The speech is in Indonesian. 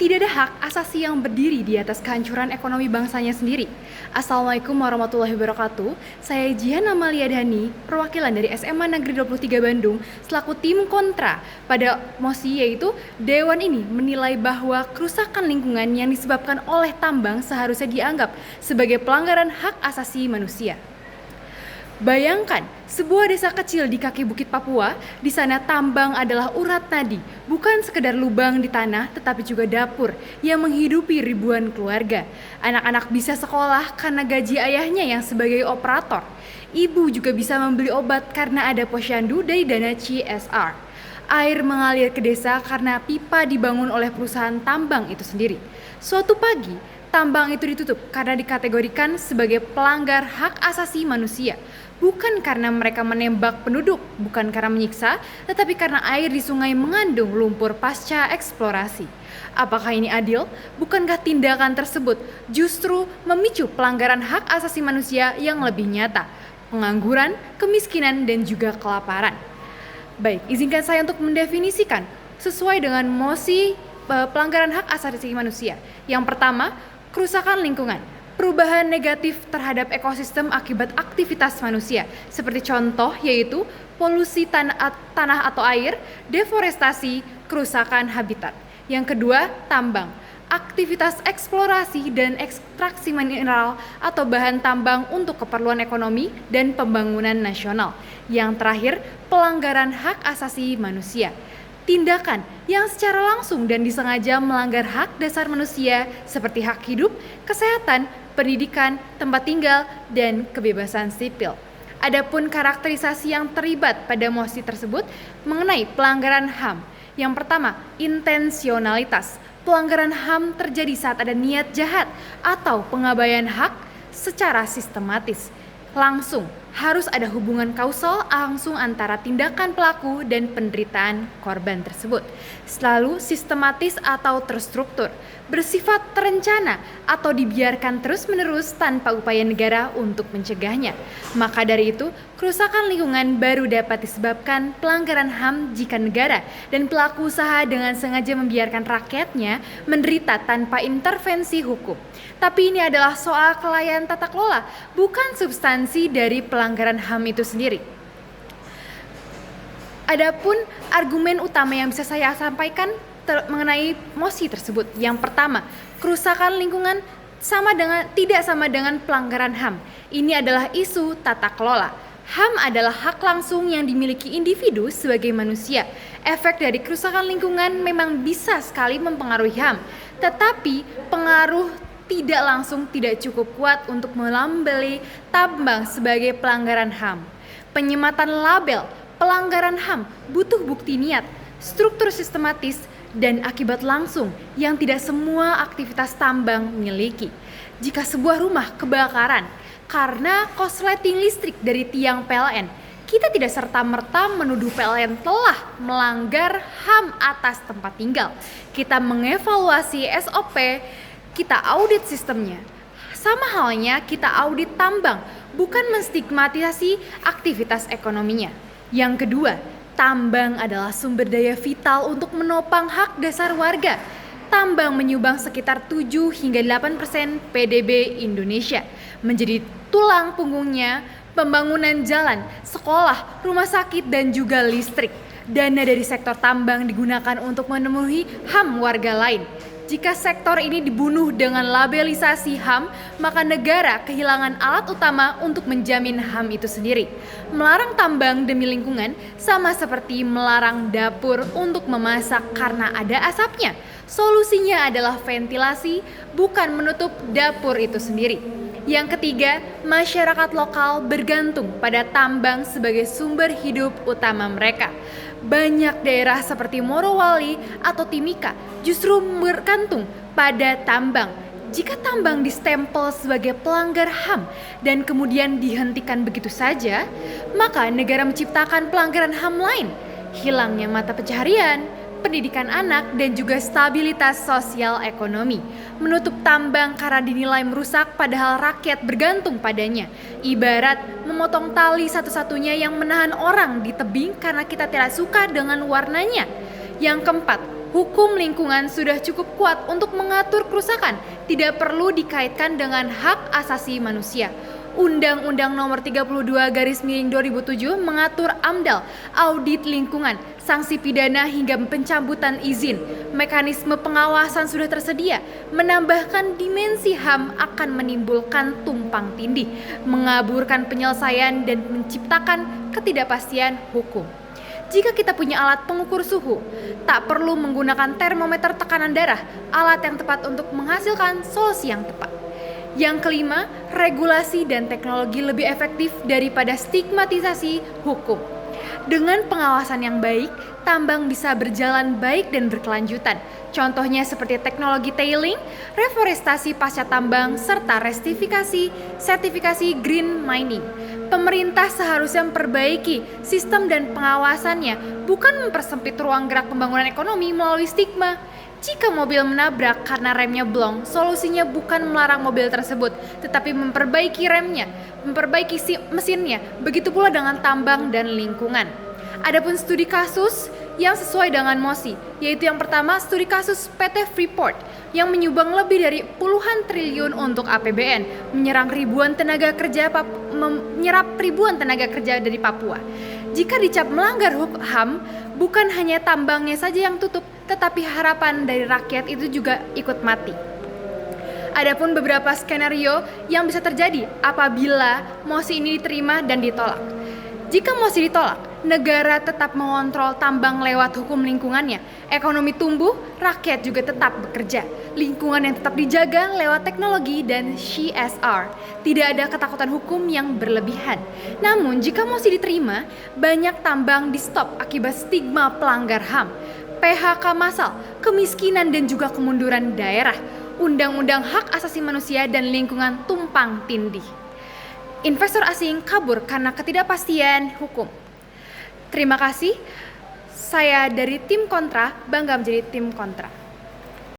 Tidak ada hak asasi yang berdiri di atas kehancuran ekonomi bangsanya sendiri. Assalamualaikum warahmatullahi wabarakatuh. Saya Jihan Amalia Dhani, perwakilan dari SMA Negeri 23 Bandung, selaku tim kontra pada mosi yaitu Dewan ini menilai bahwa kerusakan lingkungan yang disebabkan oleh tambang seharusnya dianggap sebagai pelanggaran hak asasi manusia. Bayangkan, sebuah desa kecil di kaki Bukit Papua, di sana tambang adalah urat nadi, bukan sekedar lubang di tanah, tetapi juga dapur yang menghidupi ribuan keluarga. Anak-anak bisa sekolah karena gaji ayahnya yang sebagai operator. Ibu juga bisa membeli obat karena ada posyandu dari dana CSR. Air mengalir ke desa karena pipa dibangun oleh perusahaan tambang itu sendiri. Suatu pagi, tambang itu ditutup karena dikategorikan sebagai pelanggar hak asasi manusia. Bukan karena mereka menembak penduduk, bukan karena menyiksa, tetapi karena air di sungai mengandung lumpur pasca eksplorasi. Apakah ini adil? Bukankah tindakan tersebut justru memicu pelanggaran hak asasi manusia yang lebih nyata? Pengangguran, kemiskinan, dan juga kelaparan. Baik, izinkan saya untuk mendefinisikan sesuai dengan mosi pelanggaran hak asasi manusia. Yang pertama, kerusakan lingkungan. Perubahan negatif terhadap ekosistem akibat aktivitas manusia, seperti contoh yaitu polusi tanah atau air, deforestasi, kerusakan habitat. Yang kedua, tambang. Aktivitas eksplorasi dan ekstraksi mineral atau bahan tambang untuk keperluan ekonomi dan pembangunan nasional. Yang terakhir, pelanggaran hak asasi manusia. Tindakan yang secara langsung dan disengaja melanggar hak dasar manusia seperti hak hidup, kesehatan, pendidikan, tempat tinggal, dan kebebasan sipil. Adapun karakterisasi yang terlibat pada mosi tersebut mengenai pelanggaran HAM. Yang pertama, intensionalitas. Pelanggaran HAM terjadi saat ada niat jahat atau pengabaian hak secara sistematis. Langsung, harus ada hubungan kausal langsung antara tindakan pelaku dan penderitaan korban tersebut. Selalu sistematis atau terstruktur, bersifat terencana atau dibiarkan terus-menerus tanpa upaya negara untuk mencegahnya. Maka dari itu, kerusakan lingkungan baru dapat disebabkan pelanggaran HAM jika negara dan pelaku usaha dengan sengaja membiarkan rakyatnya menderita tanpa intervensi hukum. Tapi ini adalah soal kelalaian tata kelola, bukan substansi dari pelanggaran HAM itu sendiri. Adapun argumen utama yang bisa saya sampaikan mengenai mosi tersebut. Yang pertama, kerusakan lingkungan tidak sama dengan pelanggaran HAM. Ini adalah isu tata kelola. HAM adalah hak langsung yang dimiliki individu sebagai manusia. Efek dari kerusakan lingkungan memang bisa sekali mempengaruhi HAM, tetapi pengaruh tidak langsung tidak cukup kuat untuk melambeli tambang sebagai pelanggaran HAM. Penyematan label pelanggaran HAM butuh bukti niat, struktur sistematis, dan akibat langsung yang tidak semua aktivitas tambang miliki. Jika sebuah rumah kebakaran karena korsleting listrik dari tiang PLN, kita tidak serta-merta menuduh PLN telah melanggar HAM atas tempat tinggal. Kita mengevaluasi SOP, kita audit sistemnya. Sama halnya kita audit tambang, bukan menstigmatisasi aktivitas ekonominya. Yang kedua, tambang adalah sumber daya vital untuk menopang hak dasar warga. Tambang menyumbang sekitar 7 hingga 8% PDB Indonesia, menjadi tulang punggungnya pembangunan jalan, sekolah, rumah sakit, dan juga listrik. Dana dari sektor tambang digunakan untuk memenuhi HAM warga lain. Jika sektor ini dibunuh dengan labelisasi HAM, maka negara kehilangan alat utama untuk menjamin HAM itu sendiri. Melarang tambang demi lingkungan sama seperti melarang dapur untuk memasak karena ada asapnya. Solusinya adalah ventilasi, bukan menutup dapur itu sendiri. Yang ketiga, masyarakat lokal bergantung pada tambang sebagai sumber hidup utama mereka. Banyak daerah seperti Morowali atau Timika justru bergantung pada tambang. Jika tambang distempel sebagai pelanggar HAM dan kemudian dihentikan begitu saja, maka negara menciptakan pelanggaran HAM lain. Hilangnya mata pencaharian, pendidikan anak, dan juga stabilitas sosial ekonomi. Menutup tambang karena dinilai merusak padahal rakyat bergantung padanya. Ibarat memotong tali satu-satunya yang menahan orang di tebing karena kita tidak suka dengan warnanya. Yang keempat, Hukum lingkungan sudah cukup kuat untuk mengatur kerusakan, tidak perlu dikaitkan dengan hak asasi manusia. Undang-Undang Nomor 32/2007 mengatur AMDAL, audit lingkungan, sanksi pidana hingga pencabutan izin. Mekanisme pengawasan sudah tersedia, menambahkan dimensi HAM akan menimbulkan tumpang tindih, mengaburkan penyelesaian dan menciptakan ketidakpastian hukum. Jika kita punya alat pengukur suhu, tak perlu menggunakan termometer tekanan darah, alat yang tepat untuk menghasilkan solusi yang tepat. Yang kelima, regulasi dan teknologi lebih efektif daripada stigmatisasi hukum. Dengan pengawasan yang baik, tambang bisa berjalan baik dan berkelanjutan. Contohnya seperti teknologi tailing, reforestasi pasca tambang, serta sertifikasi green mining. Pemerintah seharusnya memperbaiki sistem dan pengawasannya, bukan mempersempit ruang gerak pembangunan ekonomi melalui stigma. Jika mobil menabrak karena remnya blong, solusinya bukan melarang mobil tersebut, tetapi memperbaiki remnya, memperbaiki mesinnya, begitu pula dengan tambang dan lingkungan. Adapun studi kasus yang sesuai dengan MOSI, yaitu yang pertama studi kasus PT Freeport yang menyumbang lebih dari puluhan triliun untuk APBN, menyerap ribuan tenaga kerja dari Papua. Jika dicap melanggar HAM, bukan hanya tambangnya saja yang tutup, tetapi harapan dari rakyat itu juga ikut mati. Adapun beberapa skenario yang bisa terjadi apabila MOSI ini diterima dan ditolak. Jika MOSI ditolak, negara tetap mengontrol tambang lewat hukum lingkungannya. Ekonomi tumbuh, rakyat juga tetap bekerja. Lingkungan yang tetap dijaga lewat teknologi dan CSR. Tidak ada ketakutan hukum yang berlebihan. Namun jika MOSI diterima, banyak tambang di-stop akibat stigma pelanggar HAM, PHK massal, kemiskinan dan juga kemunduran daerah. Undang-undang hak asasi manusia dan lingkungan tumpang tindih. Investor asing kabur karena ketidakpastian hukum. Terima kasih. Saya dari tim kontra, bangga menjadi tim kontra.